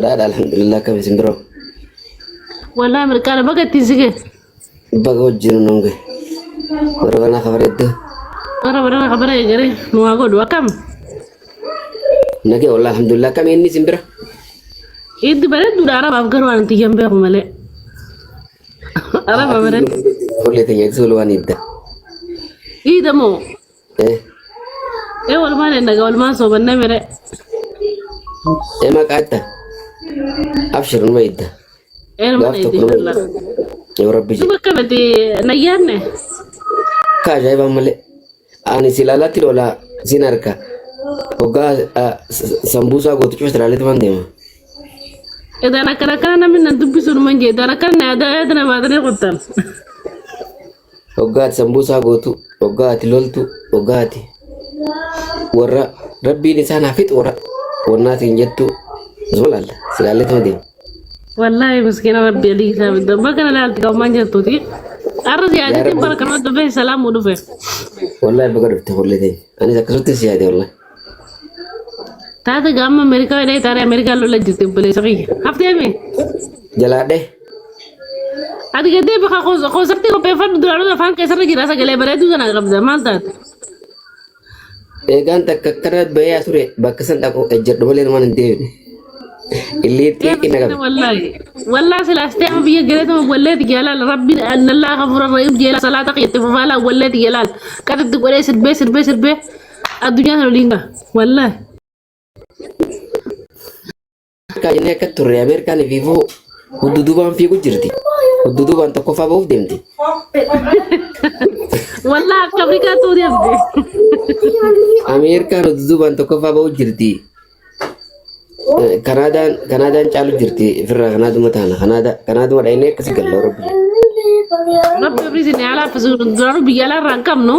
بدأ الحمد لله كم سندرو والله مركانة بقى تنسجي بقى نونجي ورغنا خبرت أنا بدنا خبرة يا جري نواقد وكم نجي والله الحمد لله كم إني سندرو إيد بلد ولا عرب أفكار وأنا تيجي بيهم ملء عرب بلد كل تيجي سولوان يبدأ إيه مو إيه إيه والله إنك والله صوبنا مرة إيه ما قعدت أبشر ما يبدأ إيه ما ندي الله يا ربي شو بك بدي نيانة كاجا يبغى ملء أنا سلالتي ولا سيناركا وقا سمبوسا قلت شو استرالي تمان ديما إذا أنا كنا من ندبي سر من جد أنا كنا هذا ما أدري قطن وقا سمبوسا قلت وقا تلولتو وقا ورا ربي لسان حفيظ والناس ينجتو زول الله سلالة تودي والله مسكينة ربي لي سامد ما كان لا تقوم من جتو تي أرضي عادي تبارك الله دفع سلام ودفع والله بقدر تقول لي أنا ذكرت السيادة والله تاتا قام أمريكا إلى ترى أمريكا لولا جت بلي سقي هفتة مين جلاده هذا قدي بخا خوسرتي كو بيفر دولار فان كسر جراسة قلي بريدو زنا قبضة مالتات إيجان تككرت بيا سوري بكسن تكو أجر دبلين ما ندير اللي تيجي نقول والله سلاستي بيا جلت ما وليت جلال ربي أن الله غفور رحيم جلال صلاة قيت فلا وليت جلال كانت تقول إيه سربي الدنيا هلولينغا والله كأني كتوري أمريكا نفيفو ودودوبان فيكو جرتي ودودوبان تكوفا بوف دمتي والله أمريكا تودي أبدي أمريكا ودودوبان تكوفا بوف جرتي كندا چالو جرتي فرا كندا متانا كندا وداينه كسي قالو ربي بريزني على فزور دولار بيجالا رانكم نو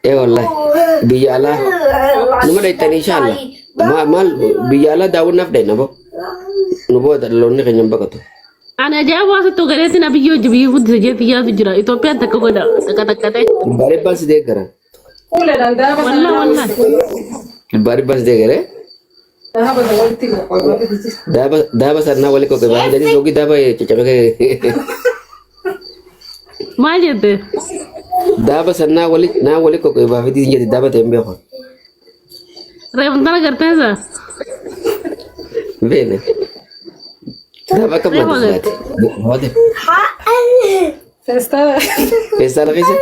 إيه والله بيجالا نما دايتاني إن شاء الله mal biyala daun naf day nabo nubo da lonni kanyam bakato ana jawa sa to gare tina biyo jibi fud je tiya fijra ethiopia tak ko da kata bari bas de kara wallahi bari bas de kare daba sarna wali ko ke ba jadi jogi daba ye chacha ke ma jete daba sarna wali ko ke ba fidi jadi daba tembe ko रेवंतना करते हैं सर बेने दबा कब मत बहुत पैसा लगे से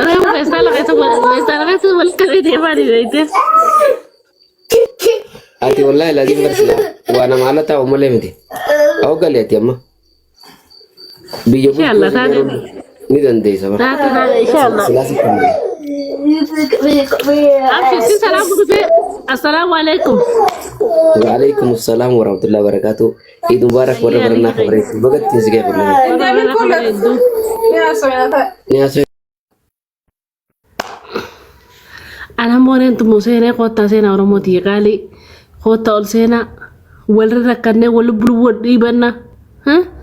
अरे वो पैसा लगे तो बोल कर दे बारी रही थे आती والله لازم برسلا وانا مالتا ومله متي او قال يا تيما بيجو ان شاء الله تعالى نيدن دي سبا ان شاء الله السلام عليكم وعليكم السلام ورحمة الله وبركاته عيد مبارك وربنا خبرك بقت تسجيل أنا مورين تموسينا قطع سينا ورموتي قالي قطع السينا والركنة والبلو ديبنا ها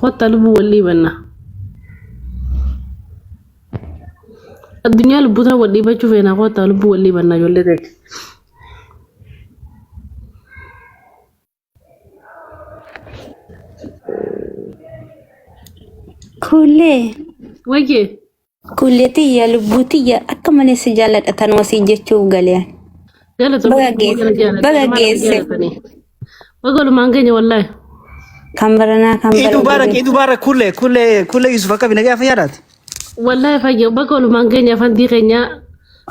قطع لبو واللي بنا الدنيا لبوتها واللي بتشوفينا قطع لبو واللي بنا جولتك وجه كلتي يا لبوتي أكمل سجالة أتنوسي جتشو قاليا بقى جيس بقول ما نجني والله كمبرنا عيد مبارك كل يوسف كابينا جا فيارات والله فاجئ بقول ما نجني فندي خنيا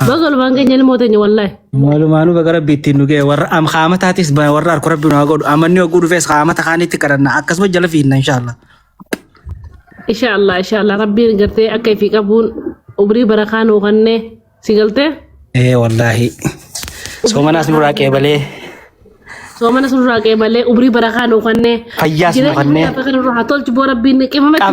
بقول ما نجني الموتني والله معلومانو بقرب بيتينو جا ور أم خامة هاتيس بورار كربنا أقول أمني أقول فيس خامة خاني تكررنا أكسب جل فينا إن شاء الله إن شاء الله ربي نقرتي أكيد في كابون أبري بركان وغنى سيقلته إيه والله سوما ناس نوراك يا بلي soomana surraa qeebalee ubrii barakaa nuu kannee Fayyaas nuu kannee. kan irraa tolchu boo rabbiin qeemamatti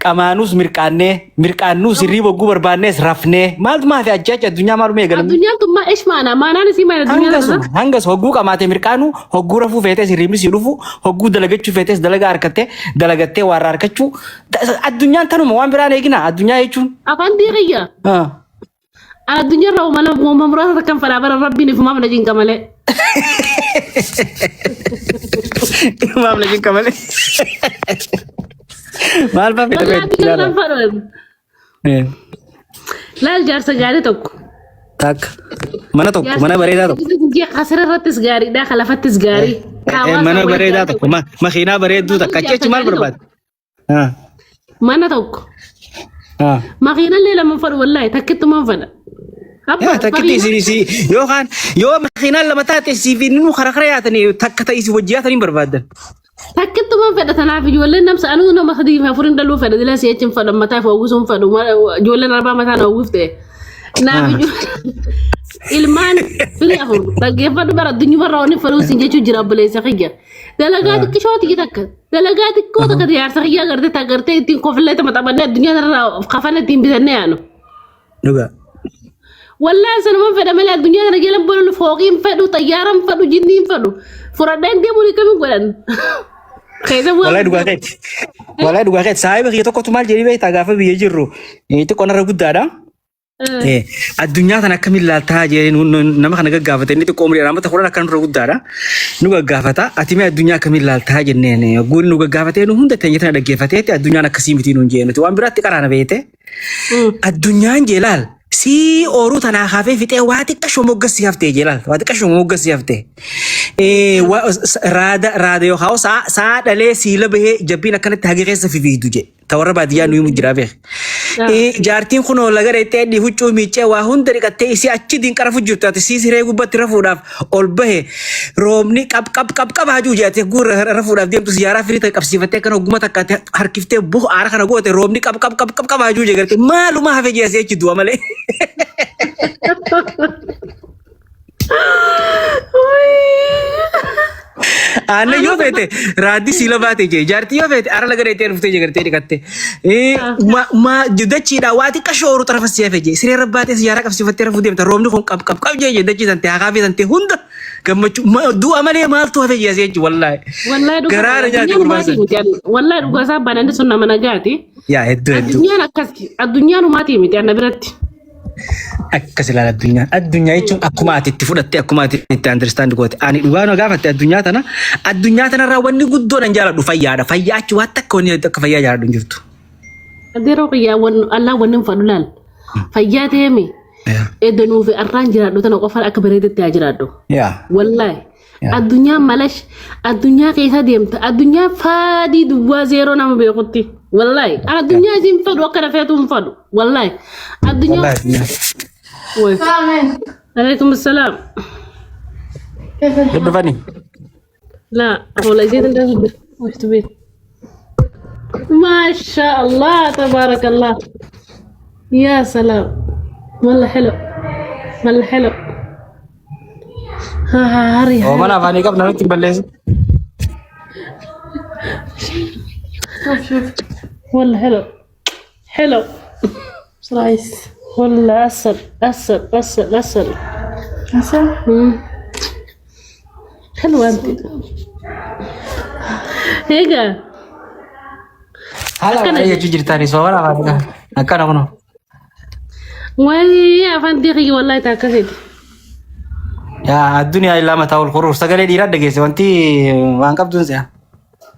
Qamaanus mirqaannus hirriba oguu barbaannes rafnee maaltu maafi ajjaacha addunyaa maaluma eegalamne. addunyaan tun maa ish maana maanaan isii maana addunyaa tana. Hangas hogguu qamaate mirqaanu hogguu rafuu feetes hirribni si dhufu hogguu dalagachuu feetes dalagaa harkattee dalagattee warra harkachuu addunyaan tanuma waan biraan eegina addunyaa jechuun. Afaan diiqiyya. Addunyaa irraa uumama muraasa kan fadhaa bara rabbiin ifumaaf na jinqa malee. Ifumaaf na jinqa malee. Maal fa'aa fedha laal jaarsa gaarii tokko. Takka mana tokko mana bareedaa tokko. Asirra irrattis gaariidha kalafattis gaarii. Mana bareedaa tokko makiinaa bareedduu takka achi maal barbaada? Mana tokko. Makiinaa illee lama fadhu wallaahi takkittumaan fadha. Takkitti si yookaan yoo makiinaan lama taate siifi nu karaa yaatanii takka ta'isi wajji yaatanii barbaadan. Takkittumaan fedha tanaaf ijoolleen namsa anuu nama sadii fi afurin dhaluu fedha dila si'achiin fadha mataa fi hawwisuun fadhu ijoolleen arbaa mataa na hawwifte. Naaf ilmaan firii afur dhaggeeffadhu bara addunyumarraa wanni fadhuu siin jechuu jira obboleessa kiyya. Dalagaa xiqqishooti takka dalagaa xiqqoo takka jaarsa kiyya agartee ittiin kofillee taphatabannee addunyaa irraa kafana ittiin bitannee yaanu. Dhugaa. Wallahi sanuma fedha malee addunyaa kana geela bololu fooqiin fedhu xayyaaran fedhu jinniin fedhu furadhaan deemuu kamiin godhan. Wallahi dhugaa keetti saayiba kiyya tokkotu maal jedhii beektaa gaafa biyya jirru xiqqoo narra guddaadha. Addunyaa kana akkamiin ilaaltaa jedhee nama kana gaggaafate inni xiqqoo umrii dhaan fuudhan akka nurra guddaadha. Nu gaggaafata ati mee addunyaa akkamiin ilaaltaa jenneen guun nu gaggaafate nu hunda teenye tana dhaggeeffateetti addunyaan akkasii miti nuun jeenuti waan biraatti qaraana beete. Addunyaan jeelaal. Si oru tanaa hafe fite waa xiqqashoo moggasii haftee jeelaal waa xiqqashoo moggasii haftee. Raada yoo haa'u saa dhalee siila bahee jabbiin akkanatti hagi keessa fifiidu je tawarra baadiyyaa nuyi mujjiraa beek. Jaartiin kun laga dheettee dhi huccuu miiccee waa hunda dhiqattee isii achi diinqara fujjirtu ati sii siree gubbatti rafuudhaaf ol bahe roobni qab hajuu jeate guura rafuudhaaf deemtu siyaaraa firii qabsiifattee kan hogguma takkaatti harkiftee bu'u aara kana goote roobni qab hajuu je garte maaluma hafe jeesee achi du'a malee. Anne yoo feete raaddi siila baate jee jaartii yoo feete ara laga dheettee dhuftee jee gartee dhiqatte. Dachiidha waa xiqqashoo oolu xarafa si hafe jee siree rabbaatee siyaaraa qabsiifattee rafuu deemta roobni kun qab jee dachii tante haa kaafee tante hunda gammachuu du'a malee maaltu hafe jee asii wallahi. Garaara nyaate gurbaasa. Wallahi dhugaa isaa banaan sun nama nagaati. Yaa hedduu. Addunyaan akkasi addunyaan umaatii miti anna biratti. Akkas ilaala addunyaa jechuun akkuma ati itti fudhattee akkuma ati itti understand goote ani dhugaa nu gaafatte addunyaa tanarraa wanni guddoon an jaaladhu fayyaadha fayyaa achi waan takka wanni akka fayyaa jaaladhu hin jirtu. Adeeroo fayyaa Allah wanni hin fadhu laal fayyaa teemi edanuu fi arraan jiraadhu tana qofa akka bareedetti haa jiraadhu. Wallahi addunyaa malash addunyaa keessa deemta addunyaa faadii duwwaa zeeroo nama beekutti. Wallahi addunyaa isin fadhu akka rafeetu hin fadhu wallahi addunyaa. عليكم السلام. كيف فني؟ لا والله زيد انت وش تبي؟ ما شاء الله تبارك الله يا سلام والله حلو والله حلو. هاري وما فاني قبل نكتب بالليل. شوف والله حلو حلو رايس والله أسل. حلوة أنت هيك هلا هي تجري تاني صورة هذا أكان أغنى ويا فندقي والله تاكسيد يا الدنيا إلا متاع الخروج سجل دي رد جيسي وانتي وانكب دونسيا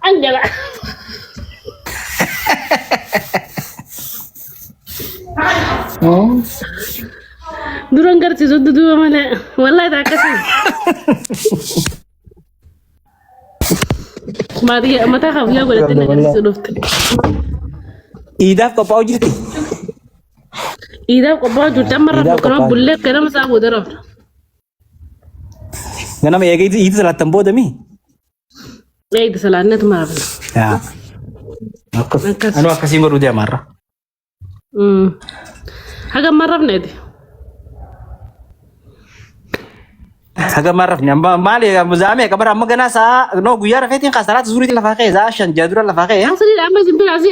أنجلا durang garci sudah dua mana wallahi tak kasih mati mata kau ya boleh tidak garci sudah Ida kau pau jadi Ida kau pau juta marah kerana bullet kerana masa aku darah kenapa ya itu salah tempo demi itu salahnya tuh marah ya anu aku sih baru dia marah agak marah nih haga marrafni maali muzame kabara amma gana saa no guyyaa rafeetiin qasaraat zuuriitiin lafaa qe'ee saa shan jaadura lafaa qe'ee أصلي الأمازون بلا زي